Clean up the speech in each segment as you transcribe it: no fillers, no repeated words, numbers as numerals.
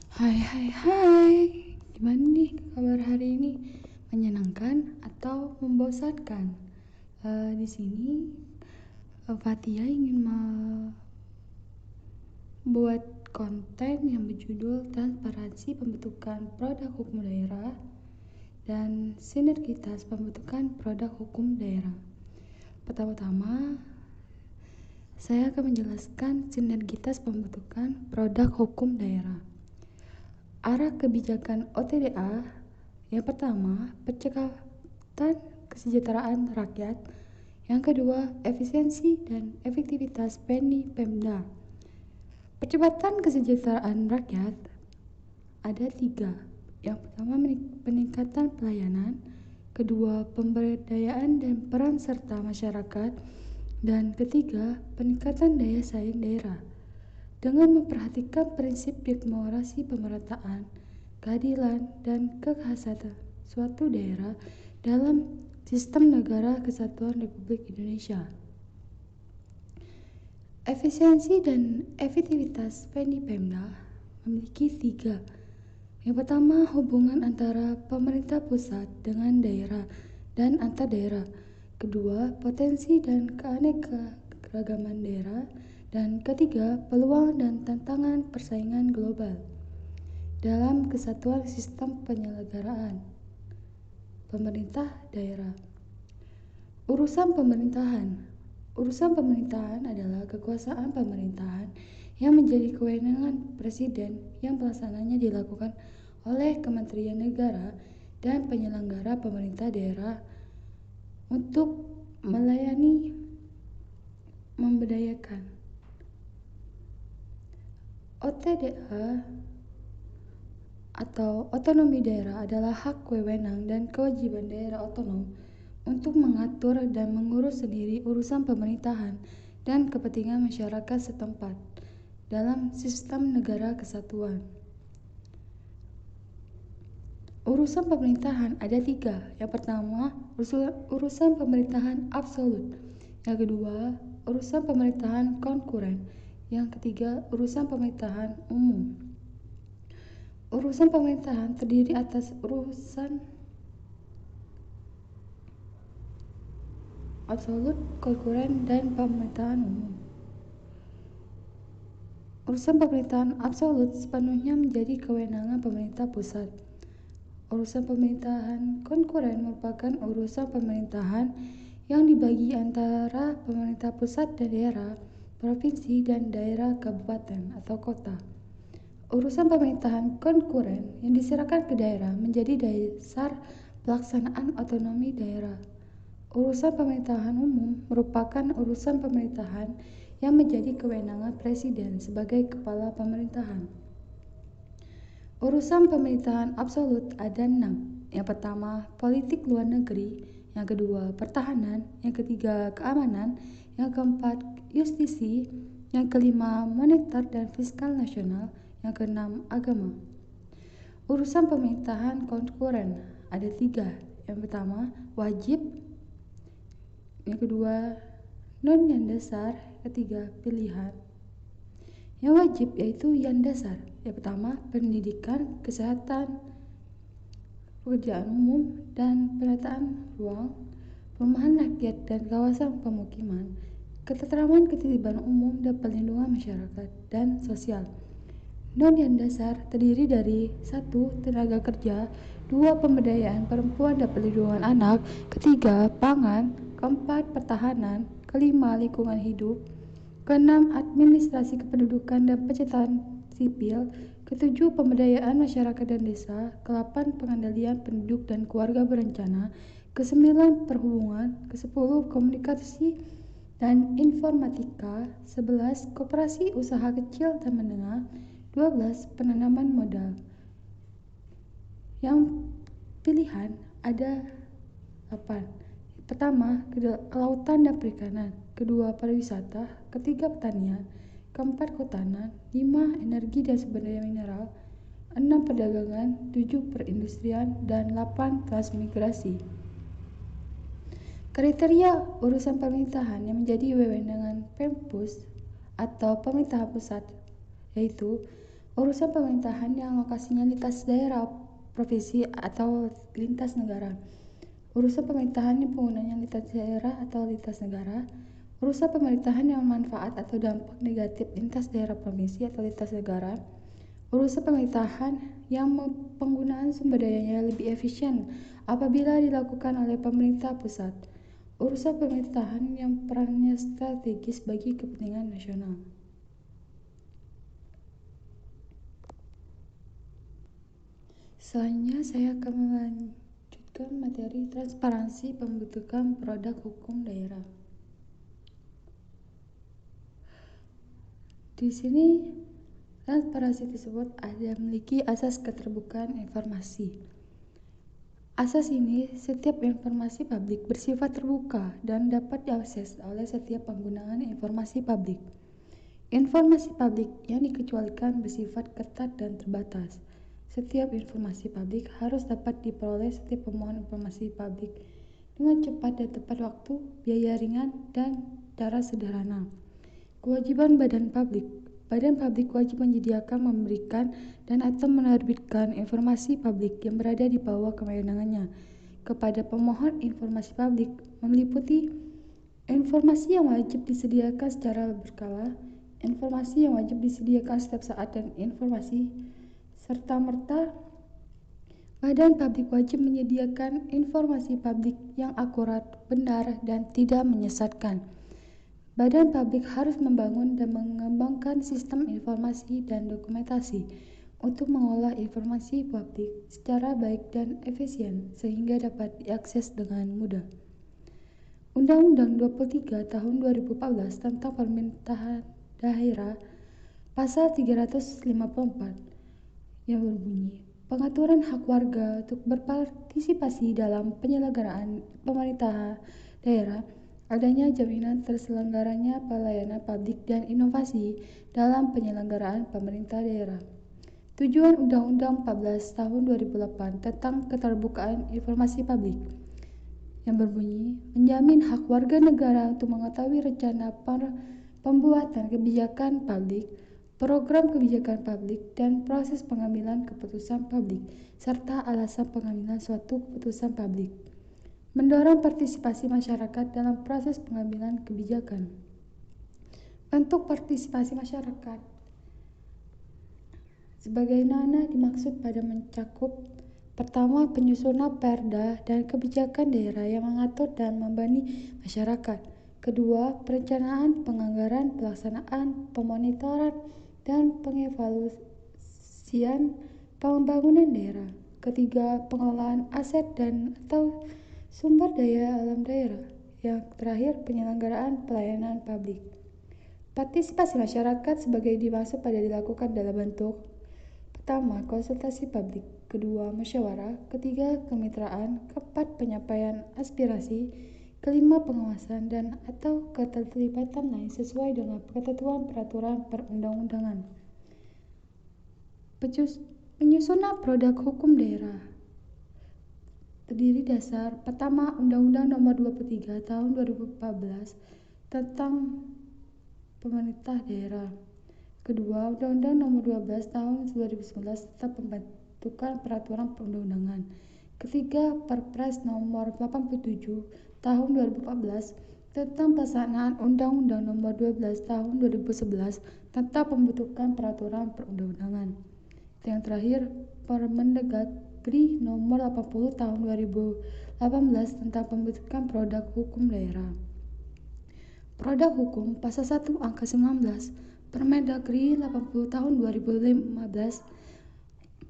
Hai hai hai, gimana nih kabar hari ini? Menyenangkan atau membosankan? Di sini Fatia ingin membuat konten yang berjudul Transparansi Pembentukan Produk Hukum Daerah dan Sinergitas Pembentukan Produk Hukum Daerah. Pertama-tama, saya akan menjelaskan sinergitas pembentukan produk hukum daerah. Arah kebijakan OTDA yang pertama, percepatan kesejahteraan rakyat. Yang kedua, efisiensi dan efektivitas Pemda. Percepatan kesejahteraan rakyat ada 3. Yang pertama, peningkatan pelayanan. Kedua, pemberdayaan dan peran serta masyarakat. Dan ketiga, peningkatan daya saing daerah. Dengan memperhatikan prinsip demokrasi pemerataan, keadilan, dan kekhasan suatu daerah dalam sistem negara kesatuan Republik Indonesia. Efisiensi dan efektivitas Pemda memiliki 3. Yang pertama, hubungan antara pemerintah pusat dengan daerah dan antar daerah. Kedua, potensi dan keanekaragaman daerah. Dan ketiga, peluang dan tantangan persaingan global dalam kesatuan sistem penyelenggaraan pemerintah daerah. Urusan pemerintahan adalah kekuasaan pemerintahan yang menjadi kewenangan presiden yang pelaksananya dilakukan oleh Kementerian Negara dan penyelenggara pemerintah daerah untuk melayani memberdayakan. OTDA atau otonomi daerah adalah hak wewenang dan kewajiban daerah otonom untuk mengatur dan mengurus sendiri urusan pemerintahan dan kepentingan masyarakat setempat dalam sistem negara kesatuan. Urusan pemerintahan ada 3. Yang pertama, urusan pemerintahan absolut. Yang kedua, urusan pemerintahan konkuren. Yang ketiga, urusan pemerintahan umum. Urusan pemerintahan terdiri atas urusan absolut, konkuren, dan pemerintahan umum. Urusan pemerintahan absolut sepenuhnya menjadi kewenangan pemerintah pusat. Urusan pemerintahan konkuren merupakan urusan pemerintahan yang dibagi antara pemerintah pusat dan daerah, provinsi, dan daerah kabupaten atau kota. Urusan pemerintahan konkuren yang diserahkan ke daerah menjadi dasar pelaksanaan otonomi daerah. Urusan pemerintahan umum merupakan urusan pemerintahan yang menjadi kewenangan presiden sebagai kepala pemerintahan. Urusan pemerintahan absolut ada 6. Yang pertama, politik luar negeri. Yang kedua, pertahanan. Yang ketiga, keamanan. Yang keempat, justisi. Yang kelima, moneter dan fiskal nasional. Yang keenam, agama. Urusan pemerintahan konkuren ada 3. Yang pertama, wajib. Yang kedua, non yang dasar. Ketiga, pilihan. Yang wajib yaitu yang dasar. Yang pertama, pendidikan, kesehatan, pekerjaan umum, dan penataan ruang, perumahan rakyat dan kawasan pemukiman, ketentraman ketertiban umum dan perlindungan masyarakat dan sosial. Non yang dasar terdiri dari 1. Tenaga kerja, 2. Pemberdayaan perempuan dan perlindungan anak, ketiga, pangan, keempat, pertahanan, kelima, lingkungan hidup, keenam, administrasi kependudukan dan pencatatan sipil, ketujuh, pemberdayaan masyarakat dan desa, ke-8, pengendalian penduduk dan keluarga berencana, ke-9, perhubungan, ke-10, komunikasi dan informatika, 11, koperasi usaha kecil dan menengah, 12, penanaman modal. Yang pilihan ada 8. Pertama, kelautan dan perikanan. Kedua, pariwisata. Ketiga, pertanian. Keempat, kehutanan. 5, energi dan sumber daya mineral. 6, perdagangan. 7, perindustrian. Dan 8, transmigrasi. Kriteria urusan pemerintahan yang menjadi wewenang Pempus atau pemerintahan pusat yaitu Urusan pemerintahan yang lokasinya lintas daerah, provinsi, atau lintas negara. Urusan pemerintahan yang penggunanya lintas daerah atau lintas negara. Urusan pemerintahan yang manfaat atau dampak negatif lintas daerah, provinsi, atau lintas negara. Urusan pemerintahan yang penggunaan sumber dayanya lebih efisien apabila dilakukan oleh pemerintah pusat. Urusan pemerintahan yang perannya strategis bagi kepentingan nasional. Selanjutnya saya akan melanjutkan materi transparansi pembentukan produk hukum daerah. Di sini transparansi tersebut ada memiliki asas keterbukaan informasi. Asas ini, setiap informasi publik bersifat terbuka dan dapat diakses oleh setiap penggunaan informasi publik. Informasi publik yang dikecualikan bersifat ketat dan terbatas. Setiap informasi publik harus dapat diperoleh setiap pemohon informasi publik dengan cepat dan tepat waktu, biaya ringan, dan cara sederhana. Kewajiban badan publik. Badan publik wajib menyediakan, memberikan, dan atau menerbitkan informasi publik yang berada di bawah kewenangannya kepada pemohon informasi publik, meliputi informasi yang wajib disediakan secara berkala, informasi yang wajib disediakan setiap saat, dan informasi serta-merta. Badan publik wajib menyediakan informasi publik yang akurat, benar, dan tidak menyesatkan. Badan publik harus membangun dan mengembangkan sistem informasi dan dokumentasi untuk mengolah informasi publik secara baik dan efisien sehingga dapat diakses dengan mudah. Undang-Undang 23 Tahun 2014 tentang Pemerintahan Daerah Pasal 354 yang berbunyi, pengaturan hak warga untuk berpartisipasi dalam penyelenggaraan pemerintahan daerah, adanya jaminan terselenggaranya pelayanan publik dan inovasi dalam penyelenggaraan pemerintah daerah. Tujuan Undang-Undang 14 Tahun 2008 tentang keterbukaan informasi publik yang berbunyi, menjamin hak warga negara untuk mengetahui rencana pembuatan kebijakan publik, program kebijakan publik, dan proses pengambilan keputusan publik, serta alasan pengambilan suatu keputusan publik. Mendorong partisipasi masyarakat dalam proses pengambilan kebijakan. Bentuk partisipasi masyarakat sebagaimana dimaksud pada mencakup: pertama, penyusunan perda dan kebijakan daerah yang mengatur dan membebani masyarakat. Kedua, perencanaan, penganggaran, pelaksanaan, pemonitoran, dan pengevaluasian pembangunan daerah. Ketiga, pengelolaan aset dan atau sumber daya alam daerah. Yang terakhir, penyelenggaraan pelayanan publik. Partisipasi masyarakat sebagai dimaksud pada dilakukan dalam bentuk: pertama, konsultasi publik; kedua, musyawarah; ketiga, kemitraan; keempat, penyampaian aspirasi; kelima, pengawasan dan atau keterlibatan lain sesuai dengan ketentuan peraturan perundang-undangan. Penyusunan produk hukum daerah terdiri dasar: pertama, Undang-Undang Nomor 23 Tahun 2014 tentang Pemerintah Daerah. Kedua, Undang-Undang Nomor 12 Tahun 2011 tentang pembentukan peraturan perundang-undangan. Ketiga, Perpres Nomor 87 Tahun 2014 tentang pelaksanaan Undang-Undang Nomor 12 Tahun 2011 tentang pembentukan peraturan perundang-undangan. Yang terakhir, Permendagri Nomor 80 Tahun 2018 tentang pembentukan produk hukum daerah. Produk hukum Pasal 1 Angka 19 Permendagri 80 Tahun 2015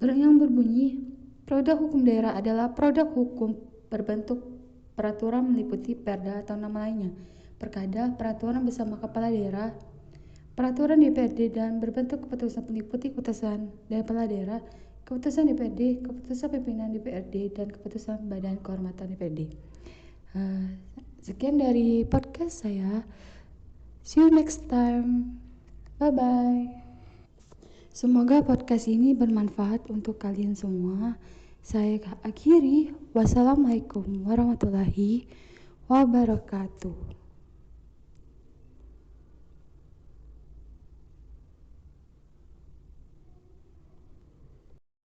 yang berbunyi, produk hukum daerah adalah produk hukum berbentuk peraturan meliputi perda atau nama lainnya, perkada, peraturan bersama kepala daerah, peraturan DPRD dan berbentuk keputusan meliputi keputusan dari kepala daerah, keputusan DPRD, keputusan pimpinan DPRD, dan keputusan Badan Kehormatan DPRD. Sekian dari podcast saya. See you next time. Bye-bye. Semoga podcast ini bermanfaat untuk kalian semua. Saya akhiri. Wassalamualaikum warahmatullahi wabarakatuh.